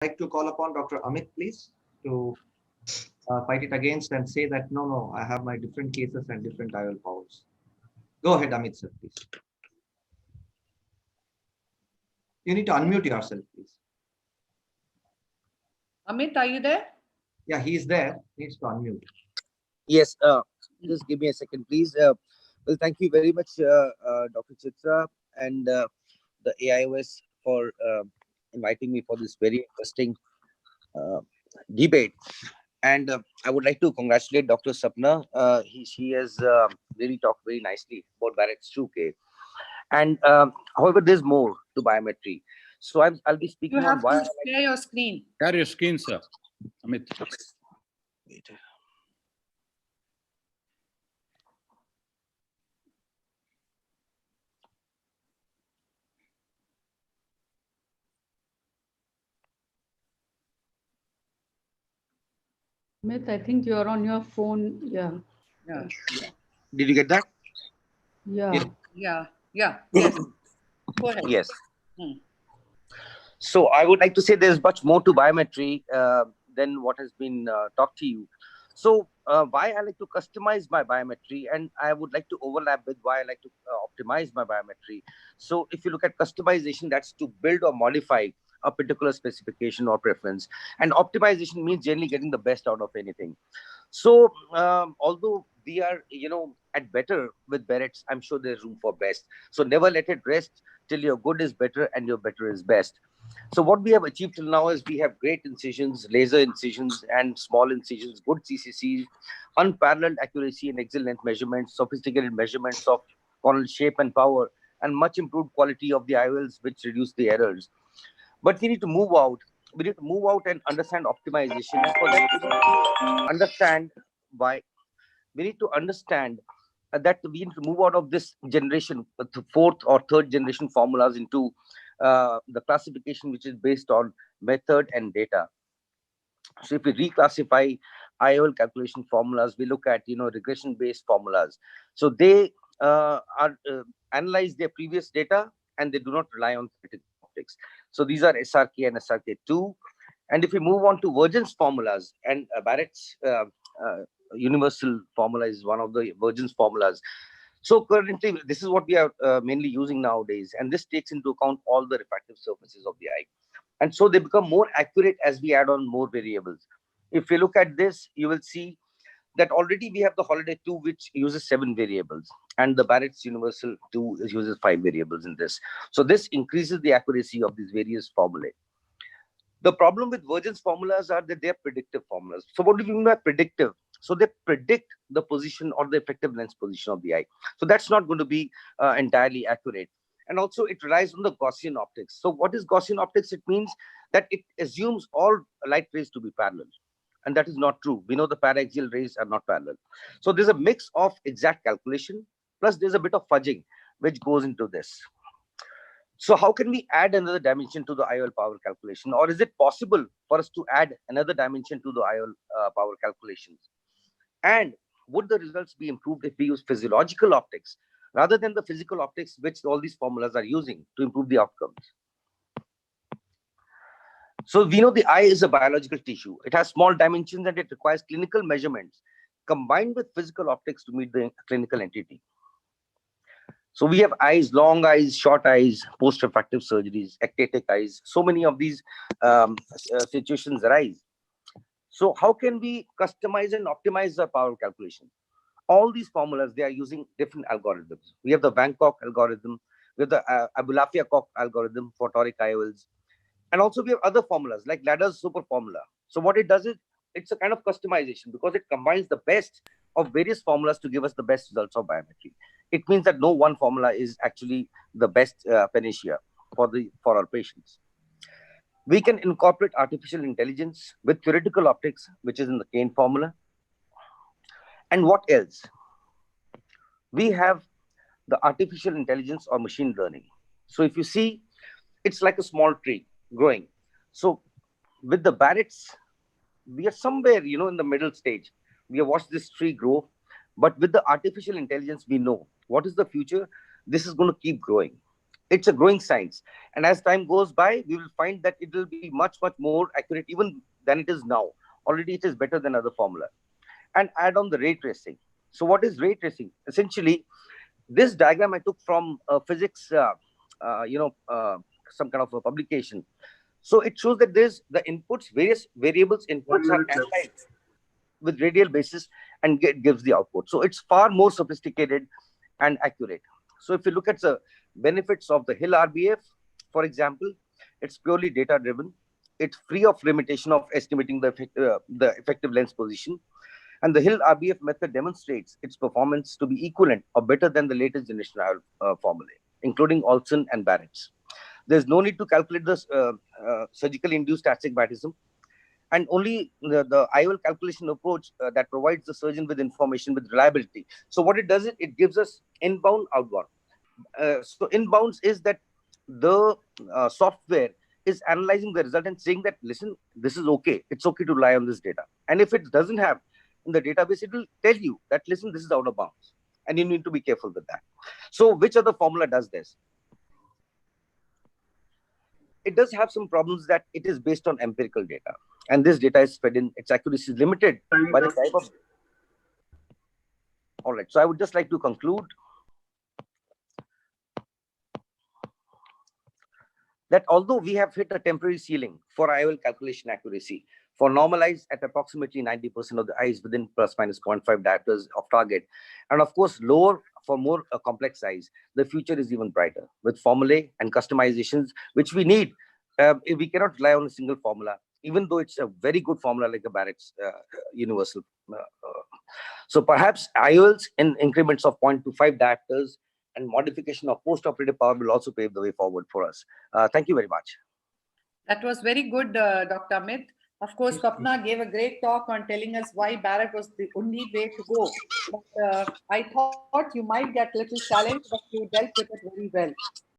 like to call upon Dr. Amit, please, to fight it against and say that no, no, I have my different cases and different IOL powers. Go ahead, Amit, sir, please. You need to unmute yourself, please. Amit, are you there? Yeah, he's there. Needs to unmute. Yes, just give me a second, please. Well, thank you very much, Dr. Chitra and the AIOS for inviting me for this very interesting uh, debate. And I would like to congratulate Dr. Sapna. She has really talked very nicely about Barrett's 2K. And however, there's more to biometry. So I'll be speaking You on have why. to share your screen. Share your screen, sir. Amit. Wait. Amit, I think you're on your phone. Yeah. Yeah. Did you get that? Yeah. Yeah. Yeah. Yes. Go ahead. Yes. Hmm. So I would like to say there's much more to biometry than what has been talked to you. So why I like to customize my biometry, and I would like to overlap with why I like to optimize my biometry. So if you look at customization, that's to build or modify a particular specification or preference, and optimization means generally getting the best out of anything. So although we are, at better with Barrett's, I'm sure there's room for best. So never let it rest till your good is better and your better is best. So what we have achieved till now is we have great incisions, laser incisions, and small incisions, good CCCs, unparalleled accuracy and excellent measurements, sophisticated measurements of corneal shape and power, and much improved quality of the IOLs, which reduce the errors. But we need to move out. We need to move out and understand optimization. And for that, we need to understand why. We need to understand that we need to move out of this generation, the fourth or third generation formulas into the classification which is based on method and data. So if we reclassify IOL calculation formulas, we look at regression based formulas. So they are analyze their previous data and they do not rely on theoretical optics. So these are SRK and SRK2. And if we move on to Vergence formulas, and Barrett's universal formula is one of the Vergence formulas. So currently, this is what we are mainly using nowadays, and this takes into account all the refractive surfaces of the eye. And so they become more accurate as we add on more variables. If you look at this, you will see that already we have the Holiday 2, which uses 7 variables, and the Barrett's Universal 2 uses 5 variables in this. So this increases the accuracy of these various formulae. The problem with Vergence formulas are that they are predictive formulas. So what do we mean by predictive? So they predict the position or the effective lens position of the eye. So that's not going to be entirely accurate. And also it relies on the Gaussian optics. So what is Gaussian optics? It means that it assumes all light rays to be parallel. And that is not true. We know the paraxial rays are not parallel. So there's a mix of exact calculation, plus there's a bit of fudging, which goes into this. So how can we add another dimension to the IOL power calculation? Or is it possible for us to add another dimension to the IOL power calculations? And would the results be improved if we use physiological optics rather than the physical optics which all these formulas are using to improve the outcomes? So we know the eye is a biological tissue. It has small dimensions and it requires clinical measurements combined with physical optics to meet the clinical entity. So we have eyes, long eyes, short eyes, post-refractive surgeries, ectatic eyes. So many of these situations arise. So how can we customize and optimize the power calculation? All these formulas, they are using different algorithms. We have the Van Kock algorithm, we have the Abulafia-Koch algorithm for toric IOLs. And also we have other formulas like Ladder's super formula. So what it does is, it's a kind of customization because it combines the best of various formulas to give us the best results of biometry. It means that no one formula is actually the best panacea for our patients. We can incorporate artificial intelligence with theoretical optics, which is in the Kane formula. And what else? We have the artificial intelligence or machine learning. So if you see, it's like a small tree growing. So with the Barrett's, we are somewhere, in the middle stage. We have watched this tree grow, but with the artificial intelligence, we know what is the future. This is going to keep growing. It's a growing science. And as time goes by, we will find that it will be much, much more accurate even than it is now. Already it is better than other formula. And add on the ray tracing. So what is ray tracing? Essentially, this diagram I took from physics, some kind of a publication. So it shows that there's the inputs, various variables inputs are analyzed with radial basis and gives the output. So it's far more sophisticated and accurate. So if you look at the benefits of the Hill RBF, for example, it's purely data driven. It's free of limitation of estimating the effective lens position. And the Hill RBF method demonstrates its performance to be equivalent or better than the latest generation formulae, including Olson and Barrett's. There's no need to calculate the surgically induced astigmatism, and only the IOL calculation approach that provides the surgeon with information with reliability. So what it does is it gives us inbound, outbound. So inbounds is that the software is analyzing the result and saying that, listen, this is okay. It's okay to rely on this data. And if it doesn't have in the database, it will tell you that, listen, this is out of bounds. And you need to be careful with that. So which other formula does this? It does have some problems that it is based on empirical data. And this data is fed in, its accuracy is limited by the type of... All right, so I would just like to conclude that although we have hit a temporary ceiling for IOL calculation accuracy, for normalized at approximately 90% of the eyes within plus minus 0.5 diopters of target, and of course lower for more complex eyes, the future is even brighter with formulae and customizations, which we need. We cannot rely on a single formula, even though it's a very good formula like the Barrett's universal. So perhaps IOLs in increments of 0.25 diopters and modification of post-operative power will also pave the way forward for us. Thank you very much. That was very good, Dr. Amit. Of course, Kapna gave a great talk on telling us why Barrett was the only way to go. But I thought you might get a little challenged, but you dealt with it very well.